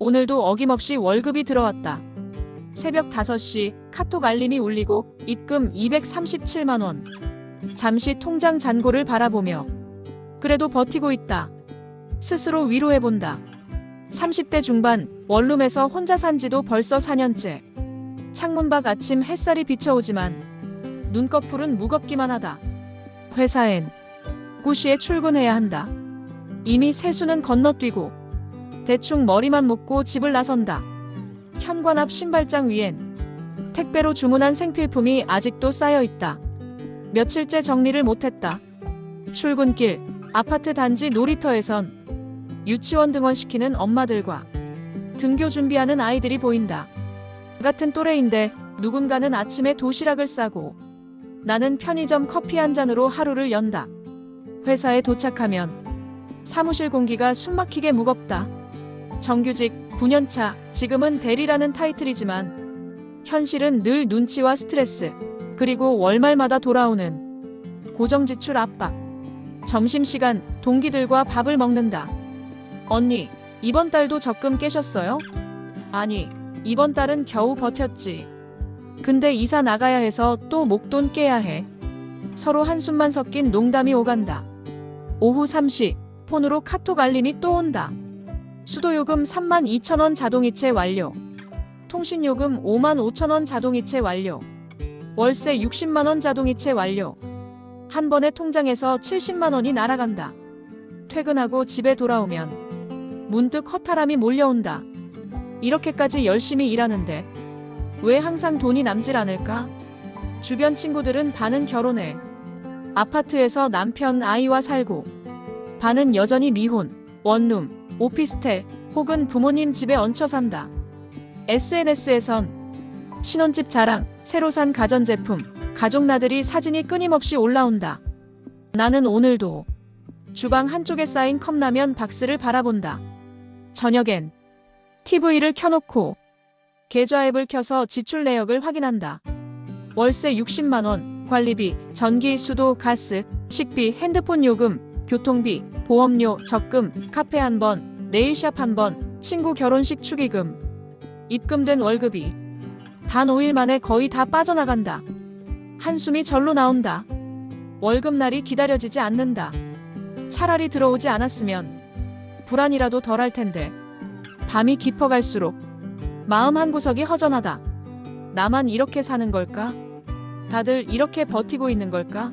오늘도 어김없이 월급이 들어왔다. 새벽 5시 카톡 알림이 울리고 입금 237만 원. 잠시 통장 잔고를 바라보며 그래도 버티고 있다. 스스로 위로해본다. 30대 중반, 원룸에서 혼자 산 지도 벌써 4년째. 창문 밖 아침 햇살이 비쳐오지만 눈꺼풀은 무겁기만 하다. 회사엔 9시에 출근해야 한다. 이미 세수는 건너뛰고 대충 머리만 묶고 집을 나선다. 현관 앞 신발장 위엔 택배로 주문한 생필품이 아직도 쌓여있다. 며칠째 정리를 못했다. 출근길, 아파트 단지 놀이터에선 유치원 등원시키는 엄마들과 등교 준비하는 아이들이 보인다. 같은 또래인데 누군가는 아침에 도시락을 싸고 나는 편의점 커피 한 잔으로 하루를 연다. 회사에 도착하면 사무실 공기가 숨막히게 무겁다. 정규직 9년차, 지금은 대리라는 타이틀이지만 현실은 늘 눈치와 스트레스, 그리고 월말마다 돌아오는 고정지출 압박. 점심시간 동기들과 밥을 먹는다. 언니, 이번 달도 적금 깨셨어요? 아니, 이번 달은 겨우 버텼지. 근데 이사 나가야 해서 또 목돈 깨야 해. 서로 한숨만 섞인 농담이 오간다. 오후 3시, 폰으로 카톡 알림이 또 온다. 수도요금 32,000원 자동이체 완료. 통신요금 55,000원 자동이체 완료. 월세 60만원 자동이체 완료. 한 번에 통장에서 70만원이 날아간다. 퇴근하고 집에 돌아오면 문득 허탈함이 몰려온다. 이렇게까지 열심히 일하는데 왜 항상 돈이 남질 않을까? 주변 친구들은 반은 결혼해. 아파트에서 남편 아이와 살고, 반은 여전히 미혼, 원룸, 오피스텔 혹은 부모님 집에 얹혀 산다. SNS에선 신혼집 자랑, 새로 산 가전제품, 가족 나들이 사진이 끊임없이 올라온다. 나는 오늘도 주방 한쪽에 쌓인 컵라면 박스를 바라본다. 저녁엔 TV를 켜놓고 계좌 앱을 켜서 지출 내역을 확인한다. 월세 60만원, 관리비, 전기, 수도, 가스, 식비, 핸드폰 요금, 교통비, 보험료, 적금, 카페 한 번, 네일샵 한 번, 친구 결혼식 축의금. 입금된 월급이 단 5일 만에 거의 다 빠져나간다. 한숨이 절로 나온다. 월급날이 기다려지지 않는다. 차라리 들어오지 않았으면 불안이라도 덜할 텐데. 밤이 깊어갈수록 마음 한구석이 허전하다. 나만 이렇게 사는 걸까? 다들 이렇게 버티고 있는 걸까?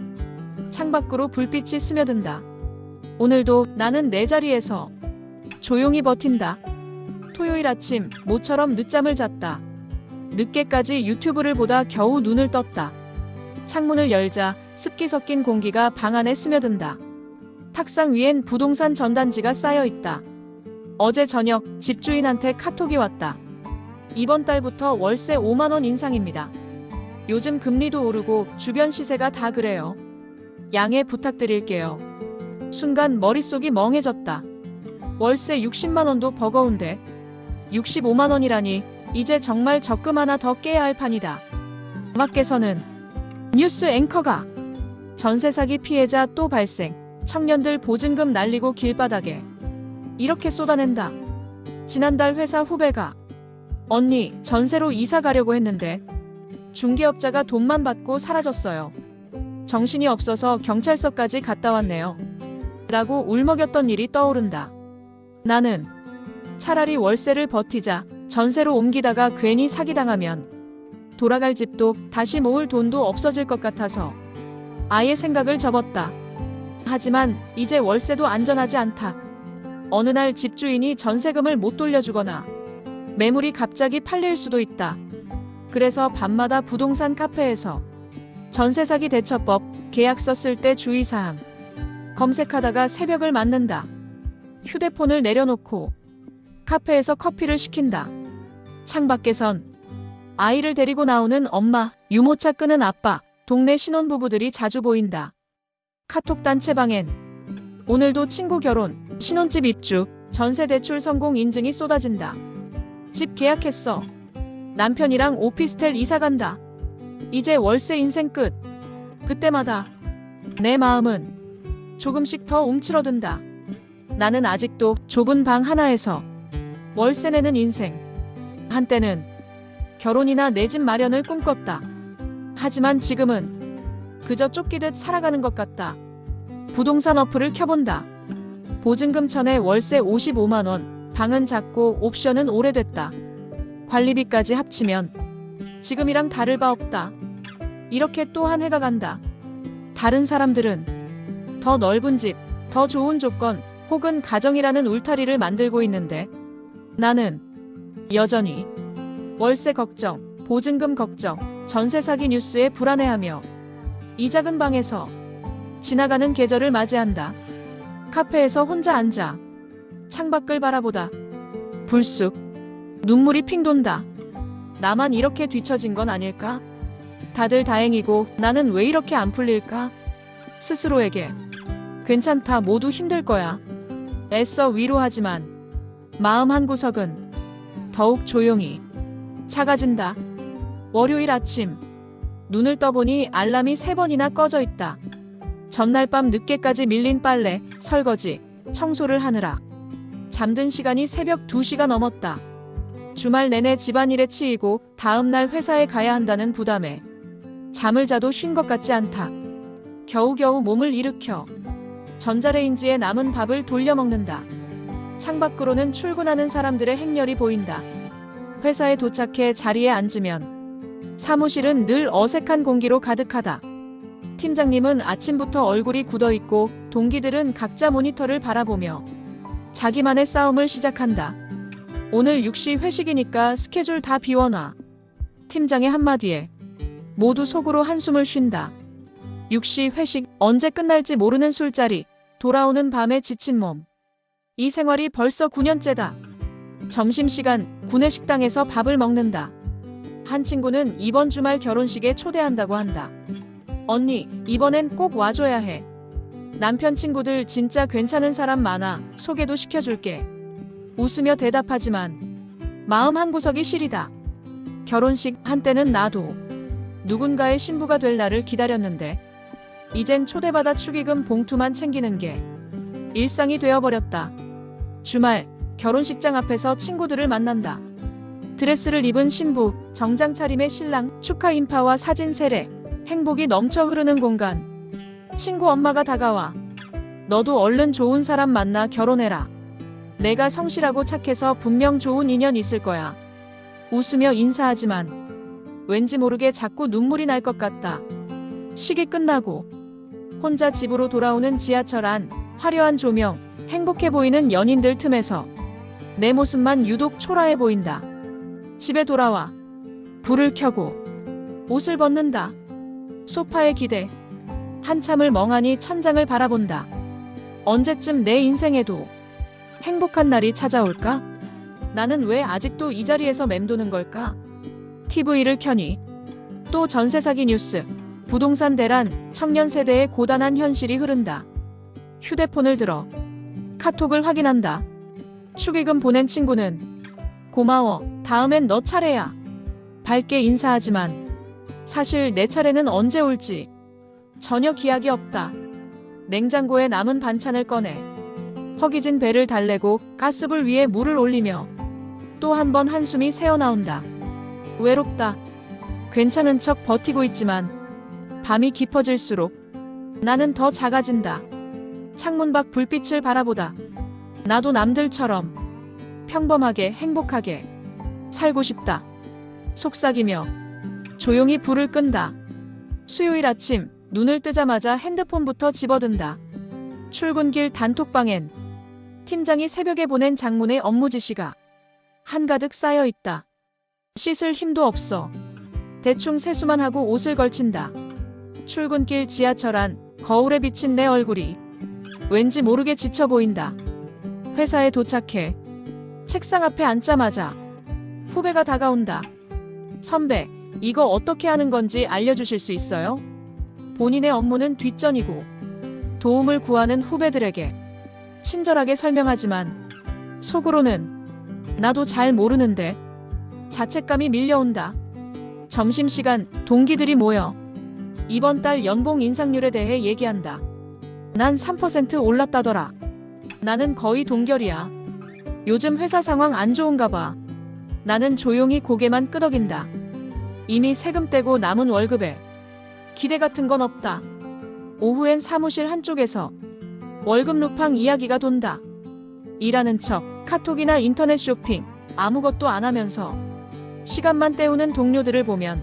창밖으로 불빛이 스며든다. 오늘도 나는 내 자리에서 조용히 버틴다. 토요일 아침 모처럼 늦잠을 잤다. 늦게까지 유튜브를 보다 겨우 눈을 떴다. 창문을 열자 습기 섞인 공기가 방 안에 스며든다. 탁상 위엔 부동산 전단지가 쌓여 있다. 어제 저녁 집주인한테 카톡이 왔다. 이번 달부터 월세 5만원 인상입니다. 요즘 금리도 오르고 주변 시세가 다 그래요. 양해 부탁드릴게요. 순간 머릿속이 멍해졌다. 월세 60만원도 버거운데 65만원이라니 이제 정말 적금 하나 더 깨야 할 판이다. 밖에서는 뉴스 앵커가 전세 사기 피해자 또 발생, 청년들 보증금 날리고 길바닥에 이렇게 쏟아낸다. 지난달 회사 후배가 언니, 전세로 이사 가려고 했는데 중개업자가 돈만 받고 사라졌어요. 정신이 없어서 경찰서까지 갔다 왔네요. 라고 울먹였던 일이 떠오른다. 나는 차라리 월세를 버티자, 전세로 옮기다가 괜히 사기당하면 돌아갈 집도 다시 모을 돈도 없어질 것 같아서 아예 생각을 접었다. 하지만 이제 월세도 안전하지 않다. 어느 날 집주인이 전세금을 못 돌려주거나 매물이 갑자기 팔릴 수도 있다. 그래서 밤마다 부동산 카페에서 전세 사기 대처법, 계약서 쓸 때 주의사항 검색하다가 새벽을 맞는다. 휴대폰을 내려놓고 카페에서 커피를 시킨다. 창밖에선 아이를 데리고 나오는 엄마, 유모차 끄는 아빠, 동네 신혼부부들이 자주 보인다. 카톡 단체방엔 오늘도 친구 결혼, 신혼집 입주, 전세 대출 성공 인증이 쏟아진다. 집 계약했어. 남편이랑 오피스텔 이사 간다. 이제 월세 인생 끝. 그때마다 내 마음은 조금씩 더 움츠러든다. 나는 아직도 좁은 방 하나에서 월세 내는 인생. 한때는 결혼이나 내 집 마련을 꿈꿨다. 하지만 지금은 그저 쫓기듯 살아가는 것 같다. 부동산 어플을 켜본다. 보증금 1,000에 월세 55만 원, 방은 작고 옵션은 오래됐다. 관리비까지 합치면 지금이랑 다를 바 없다. 이렇게 또 한 해가 간다. 다른 사람들은 더 넓은 집, 더 좋은 조건, 혹은 가정이라는 울타리를 만들고 있는데 나는 여전히 월세 걱정, 보증금 걱정, 전세 사기 뉴스에 불안해하며 이 작은 방에서 지나가는 계절을 맞이한다. 카페에서 혼자 앉아 창밖을 바라보다 불쑥 눈물이 핑 돈다. 나만 이렇게 뒤처진 건 아닐까? 다들 다행이고 나는 왜 이렇게 안 풀릴까? 스스로에게 괜찮다, 모두 힘들 거야 애써 위로하지만 마음 한구석은 더욱 조용히 작아진다. 월요일 아침 눈을 떠보니 알람이 3번이나 꺼져 있다. 전날 밤 늦게까지 밀린 빨래, 설거지, 청소를 하느라 잠든 시간이 새벽 2시가 넘었다. 주말 내내 집안일에 치이고 다음날 회사에 가야 한다는 부담에 잠을 자도 쉰 것 같지 않다. 겨우겨우 몸을 일으켜 전자레인지에 남은 밥을 돌려 먹는다. 창밖으로는 출근하는 사람들의 행렬이 보인다. 회사에 도착해 자리에 앉으면 사무실은 늘 어색한 공기로 가득하다. 팀장님은 아침부터 얼굴이 굳어있고 동기들은 각자 모니터를 바라보며 자기만의 싸움을 시작한다. 오늘 6시 회식이니까 스케줄 다 비워놔. 팀장의 한마디에 모두 속으로 한숨을 쉰다. 6시 회식, 언제 끝날지 모르는 술자리, 돌아오는 밤에 지친 몸. 이 생활이 벌써 9년째다. 점심시간 구내식당에서 밥을 먹는다. 한 친구는 이번 주말 결혼식에 초대한다고 한다. 언니, 이번엔 꼭 와줘야 해. 남편 친구들 진짜 괜찮은 사람 많아. 소개도 시켜줄게. 웃으며 대답하지만 마음 한구석이 시리다. 결혼식, 한때는 나도 누군가의 신부가 될 날을 기다렸는데 이젠 초대받아 축의금 봉투만 챙기는 게 일상이 되어버렸다. 주말 결혼식장 앞에서 친구들을 만난다. 드레스를 입은 신부, 정장 차림의 신랑, 축하 인파와 사진 세례, 행복이 넘쳐 흐르는 공간. 친구 엄마가 다가와 너도 얼른 좋은 사람 만나 결혼해라. 내가 성실하고 착해서 분명 좋은 인연 있을 거야. 웃으며 인사하지만 왠지 모르게 자꾸 눈물이 날 것 같다. 식이 끝나고 혼자 집으로 돌아오는 지하철 안, 화려한 조명, 행복해 보이는 연인들 틈에서 내 모습만 유독 초라해 보인다. 집에 돌아와 불을 켜고 옷을 벗는다. 소파에 기대 한참을 멍하니 천장을 바라본다. 언제쯤 내 인생에도 행복한 날이 찾아올까? 나는 왜 아직도 이 자리에서 맴도는 걸까? TV를 켜니 또 전세 사기 뉴스, 부동산 대란, 청년 세대의 고단한 현실이 흐른다. 휴대폰을 들어 카톡을 확인한다. 축의금 보낸 친구는 고마워, 다음엔 너 차례야. 밝게 인사하지만 사실 내 차례는 언제 올지 전혀 기약이 없다. 냉장고에 남은 반찬을 꺼내 허기진 배를 달래고 가스불 위에 물을 올리며 또 한 번 한숨이 새어나온다. 외롭다. 괜찮은 척 버티고 있지만 밤이 깊어질수록 나는 더 작아진다. 창문 밖 불빛을 바라보다 나도 남들처럼 평범하게 행복하게 살고 싶다. 속삭이며 조용히 불을 끈다. 수요일 아침 눈을 뜨자마자 핸드폰부터 집어든다. 출근길 단톡방엔 팀장이 새벽에 보낸 장문의 업무 지시가 한가득 쌓여 있다. 씻을 힘도 없어. 대충 세수만 하고 옷을 걸친다. 출근길 지하철 안, 거울에 비친 내 얼굴이 왠지 모르게 지쳐 보인다. 회사에 도착해 책상 앞에 앉자마자 후배가 다가온다. 선배, 이거 어떻게 하는 건지 알려주실 수 있어요? 본인의 업무는 뒷전이고 도움을 구하는 후배들에게 친절하게 설명하지만 속으로는 나도 잘 모르는데 자책감이 밀려온다. 점심시간 동기들이 모여 이번 달 연봉 인상률에 대해 얘기한다. 난 3% 올랐다더라. 나는 거의 동결이야. 요즘 회사 상황 안 좋은가 봐. 나는 조용히 고개만 끄덕인다. 이미 세금 떼고 남은 월급에 기대 같은 건 없다. 오후엔 사무실 한쪽에서 월급 루팡 이야기가 돈다. 일하는 척 카톡이나 인터넷 쇼핑 아무것도 안 하면서 시간만 때우는 동료들을 보면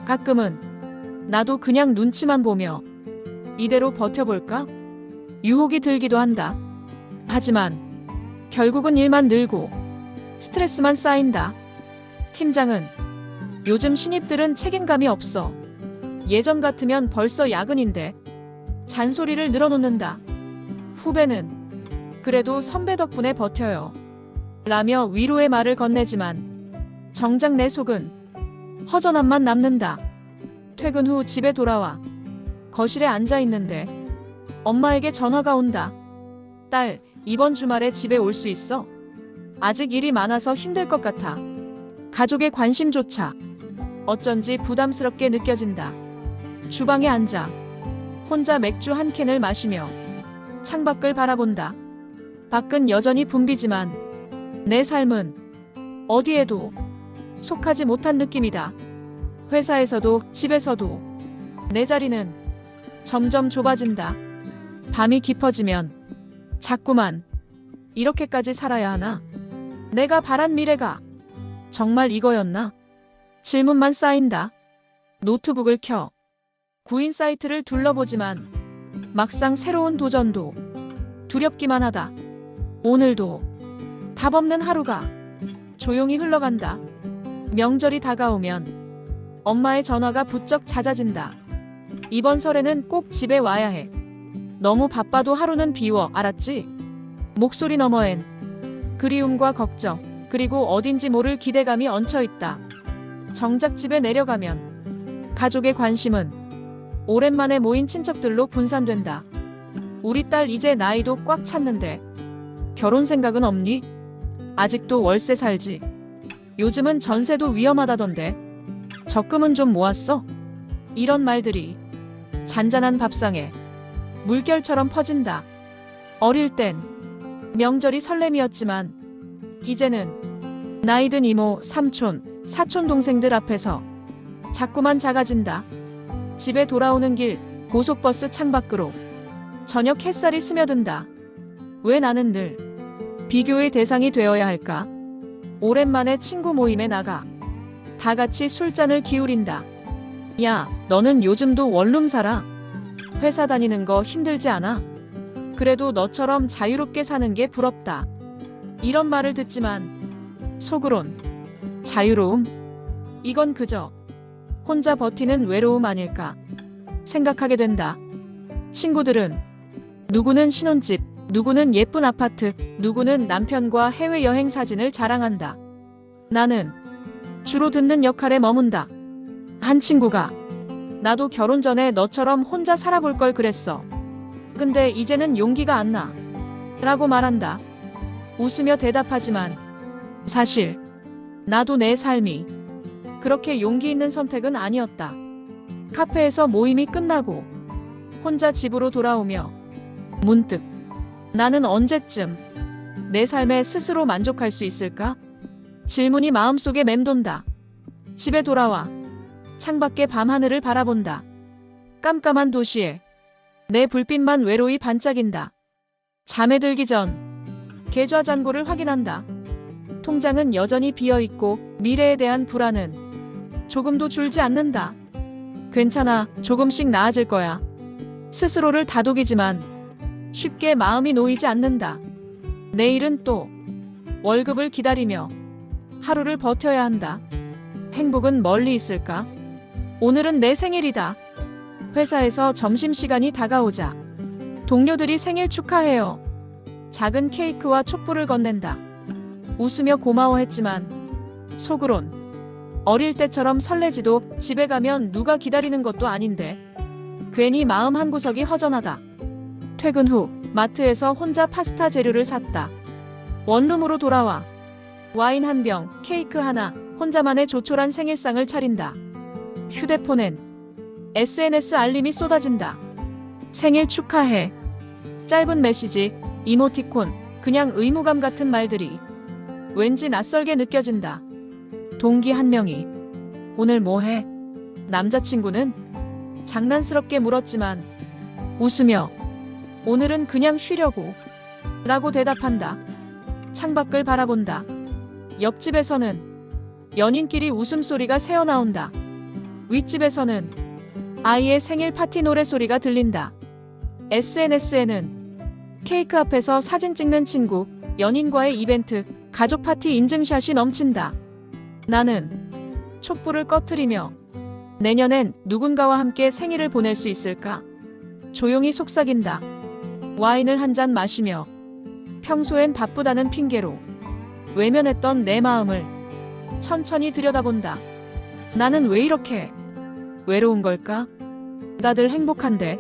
가끔은 나도 그냥 눈치만 보며 이대로 버텨볼까? 유혹이 들기도 한다. 하지만 결국은 일만 늘고 스트레스만 쌓인다. 팀장은 요즘 신입들은 책임감이 없어. 예전 같으면 벌써 야근인데 잔소리를 늘어놓는다. 후배는 그래도 선배 덕분에 버텨요. 라며 위로의 말을 건네지만 정작 내 속은 허전함만 남는다. 퇴근 후 집에 돌아와 거실에 앉아 있는데 엄마에게 전화가 온다. 딸, 이번 주말에 집에 올 수 있어? 아직 일이 많아서 힘들 것 같아. 가족의 관심조차 어쩐지 부담스럽게 느껴진다. 주방에 앉아 혼자 맥주 한 캔을 마시며 창밖을 바라본다. 밖은 여전히 붐비지만 내 삶은 어디에도 속하지 못한 느낌이다. 회사에서도 집에서도 내 자리는 점점 좁아진다. 밤이 깊어지면 자꾸만 이렇게까지 살아야 하나? 내가 바란 미래가 정말 이거였나? 질문만 쌓인다. 노트북을 켜 구인 사이트를 둘러보지만 막상 새로운 도전도 두렵기만 하다. 오늘도 답 없는 하루가 조용히 흘러간다. 명절이 다가오면 엄마의 전화가 부쩍 잦아진다. 이번 설에는 꼭 집에 와야 해. 너무 바빠도 하루는 비워, 알았지? 목소리 너머엔 그리움과 걱정, 그리고 어딘지 모를 기대감이 얹혀있다. 정작 집에 내려가면 가족의 관심은 오랜만에 모인 친척들로 분산된다. 우리 딸 이제 나이도 꽉 찼는데 결혼 생각은 없니? 아직도 월세 살지? 요즘은 전세도 위험하다던데 적금은 좀 모았어? 이런 말들이 잔잔한 밥상에 물결처럼 퍼진다. 어릴 땐 명절이 설렘이었지만 이제는 나이든 이모, 삼촌, 사촌 동생들 앞에서 자꾸만 작아진다. 집에 돌아오는 길 고속버스 창밖으로 저녁 햇살이 스며든다. 왜 나는 늘 비교의 대상이 되어야 할까? 오랜만에 친구 모임에 나가 다 같이 술잔을 기울인다. 야, 너는 요즘도 원룸 살아? 회사 다니는 거 힘들지 않아? 그래도 너처럼 자유롭게 사는 게 부럽다. 이런 말을 듣지만 속으론 자유로움? 이건 그저 혼자 버티는 외로움 아닐까 생각하게 된다. 친구들은 누구는 신혼집, 누구는 예쁜 아파트, 누구는 남편과 해외여행 사진을 자랑한다. 나는 주로 듣는 역할에 머문다. 한 친구가 나도 결혼 전에 너처럼 혼자 살아볼 걸 그랬어. 근데 이제는 용기가 안 나. 라고 말한다. 웃으며 대답하지만 사실 나도 내 삶이 그렇게 용기 있는 선택은 아니었다. 카페에서 모임이 끝나고 혼자 집으로 돌아오며 문득 나는 언제쯤 내 삶에 스스로 만족할 수 있을까? 질문이 마음속에 맴돈다. 집에 돌아와 창밖의 밤하늘을 바라본다. 깜깜한 도시에 내 불빛만 외로이 반짝인다. 잠에 들기 전 계좌 잔고를 확인한다. 통장은 여전히 비어있고 미래에 대한 불안은 조금도 줄지 않는다. 괜찮아, 조금씩 나아질 거야. 스스로를 다독이지만 쉽게 마음이 놓이지 않는다. 내일은 또 월급을 기다리며 하루를 버텨야 한다. 행복은 멀리 있을까? 오늘은 내 생일이다. 회사에서 점심시간이 다가오자 동료들이 생일 축하해요. 작은 케이크와 촛불을 건넨다. 웃으며 고마워했지만 속으론 어릴 때처럼 설레지도 집에 가면 누가 기다리는 것도 아닌데 괜히 마음 한구석이 허전하다. 퇴근 후 마트에서 혼자 파스타 재료를 샀다. 원룸으로 돌아와 와인 한 병, 케이크 하나, 혼자만의 조촐한 생일상을 차린다. 휴대폰엔 SNS 알림이 쏟아진다. 생일 축하해. 짧은 메시지, 이모티콘, 그냥 의무감 같은 말들이 왠지 낯설게 느껴진다. 동기 한 명이 오늘 뭐 해? 남자친구는 장난스럽게 물었지만 웃으며 오늘은 그냥 쉬려고 라고 대답한다. 창밖을 바라본다. 옆집에서는 연인끼리 웃음소리가 새어나온다. 윗집에서는 아이의 생일 파티 노래소리가 들린다. SNS에는 케이크 앞에서 사진 찍는 친구, 연인과의 이벤트, 가족 파티 인증샷이 넘친다. 나는 촛불을 꺼트리며 내년엔 누군가와 함께 생일을 보낼 수 있을까? 조용히 속삭인다. 와인을 한 잔 마시며 평소엔 바쁘다는 핑계로 외면했던 내 마음을 천천히 들여다본다. 나는 왜 이렇게 외로운 걸까? 다들 행복한데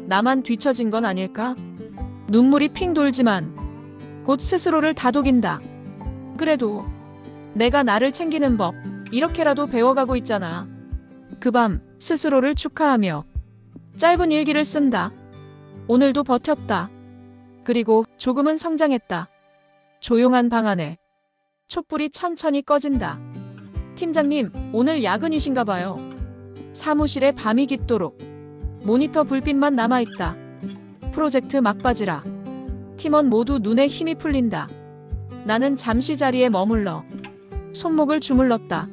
나만 뒤처진 건 아닐까? 눈물이 핑 돌지만 곧 스스로를 다독인다. 그래도 내가 나를 챙기는 법 이렇게라도 배워가고 있잖아. 그 밤 스스로를 축하하며 짧은 일기를 쓴다. 오늘도 버텼다. 그리고 조금은 성장했다. 조용한 방 안에 촛불이 천천히 꺼진다. 팀장님, 오늘 야근이신가 봐요. 사무실에 밤이 깊도록 모니터 불빛만 남아있다. 프로젝트 막바지라 팀원 모두 눈에 힘이 풀린다. 나는 잠시 자리에 머물러 손목을 주물렀다.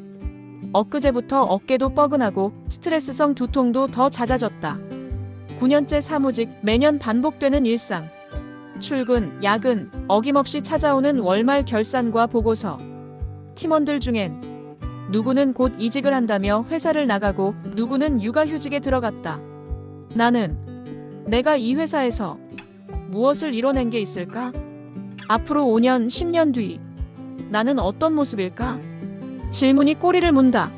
엊그제부터 어깨도 뻐근하고 스트레스성 두통도 더 잦아졌다. 9년째 사무직, 매년 반복되는 일상. 출근, 야근, 어김없이 찾아오는 월말 결산과 보고서. 팀원들 중엔 누구는 곧 이직을 한다며 회사를 나가고 누구는 육아휴직에 들어갔다. 나는 내가 이 회사에서 무엇을 이뤄낸 게 있을까? 앞으로 5년, 10년 뒤 나는 어떤 모습일까? 질문이 꼬리를 문다.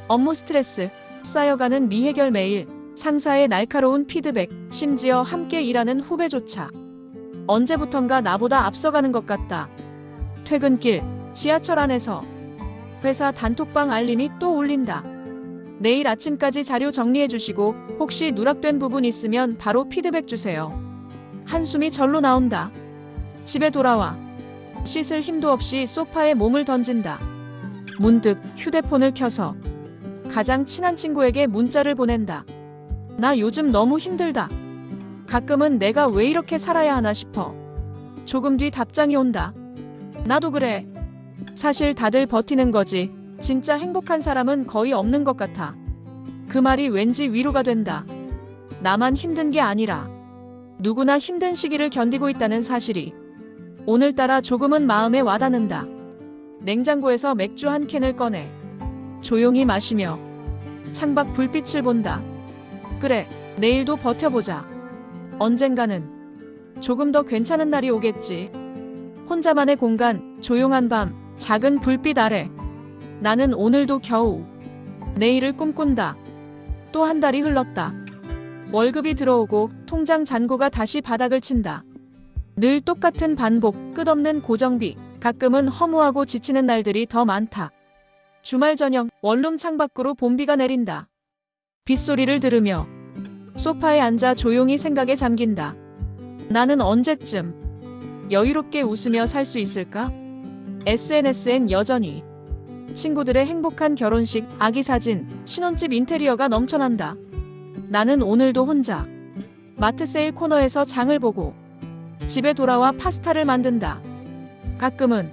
업무 스트레스, 쌓여가는 미해결 메일, 상사의 날카로운 피드백, 심지어 함께 일하는 후배조차 언제부턴가 나보다 앞서가는 것 같다. 퇴근길, 지하철 안에서 회사 단톡방 알림이 또 울린다. 내일 아침까지 자료 정리해 주시고 혹시 누락된 부분 있으면 바로 피드백 주세요. 한숨이 절로 나온다. 집에 돌아와 씻을 힘도 없이 소파에 몸을 던진다. 문득 휴대폰을 켜서 가장 친한 친구에게 문자를 보낸다. 나 요즘 너무 힘들다. 가끔은 내가 왜 이렇게 살아야 하나 싶어. 조금 뒤 답장이 온다. 나도 그래. 사실 다들 버티는 거지. 진짜 행복한 사람은 거의 없는 것 같아. 그 말이 왠지 위로가 된다. 나만 힘든 게 아니라 누구나 힘든 시기를 견디고 있다는 사실이 오늘따라 조금은 마음에 와닿는다. 냉장고에서 맥주 한 캔을 꺼내 조용히 마시며 창밖 불빛을 본다. 그래, 내일도 버텨보자. 언젠가는 조금 더 괜찮은 날이 오겠지. 혼자만의 공간, 조용한 밤, 작은 불빛 아래 나는 오늘도 겨우 내일을 꿈꾼다. 또 한 달이 흘렀다. 월급이 들어오고 통장 잔고가 다시 바닥을 친다. 늘 똑같은 반복, 끝없는 고정비, 가끔은 허무하고 지치는 날들이 더 많다. 주말 저녁, 원룸 창밖으로 봄비가 내린다. 빗소리를 들으며 소파에 앉아 조용히 생각에 잠긴다. 나는 언제쯤 여유롭게 웃으며 살 수 있을까? SNS엔 여전히 친구들의 행복한 결혼식, 아기 사진, 신혼집 인테리어가 넘쳐난다. 나는 오늘도 혼자 마트 세일 코너에서 장을 보고 집에 돌아와 파스타를 만든다. 가끔은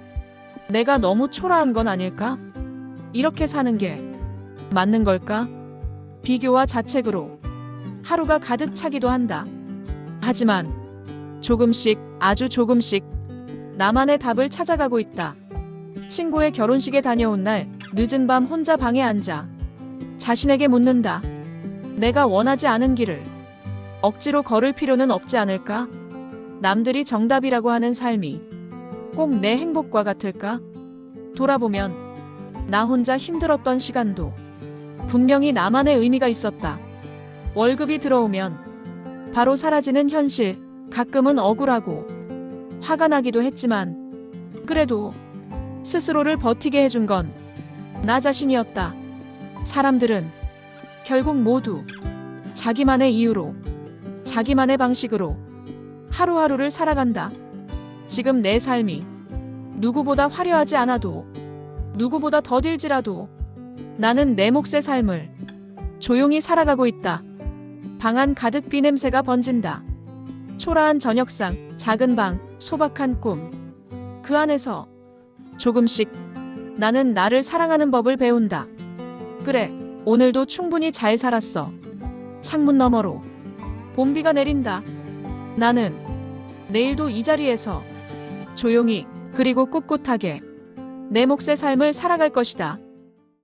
내가 너무 초라한 건 아닐까? 이렇게 사는 게 맞는 걸까? 비교와 자책으로 하루가 가득 차기도 한다. 하지만 조금씩, 아주 조금씩 나만의 답을 찾아가고 있다. 친구의 결혼식에 다녀온 날 늦은 밤 혼자 방에 앉아 자신에게 묻는다. 내가 원하지 않은 길을 억지로 걸을 필요는 없지 않을까? 남들이 정답이라고 하는 삶이 꼭 내 행복과 같을까? 돌아보면 나 혼자 힘들었던 시간도 분명히 나만의 의미가 있었다. 월급이 들어오면 바로 사라지는 현실, 가끔은 억울하고 화가 나기도 했지만 그래도 스스로를 버티게 해준 건 나 자신이었다. 사람들은 결국 모두 자기만의 이유로, 자기만의 방식으로 하루하루를 살아간다. 지금 내 삶이 누구보다 화려하지 않아도, 누구보다 더딜지라도 나는 내 몫의 삶을 조용히 살아가고 있다. 방 안 가득 비 냄새가 번진다. 초라한 저녁상, 작은 방, 소박한 꿈. 그 안에서 조금씩 나는 나를 사랑하는 법을 배운다. 그래, 오늘도 충분히 잘 살았어. 창문 너머로 봄비가 내린다. 나는 내일도 이 자리에서 조용히 그리고 꿋꿋하게 내 몫의 삶을 살아갈 것이다.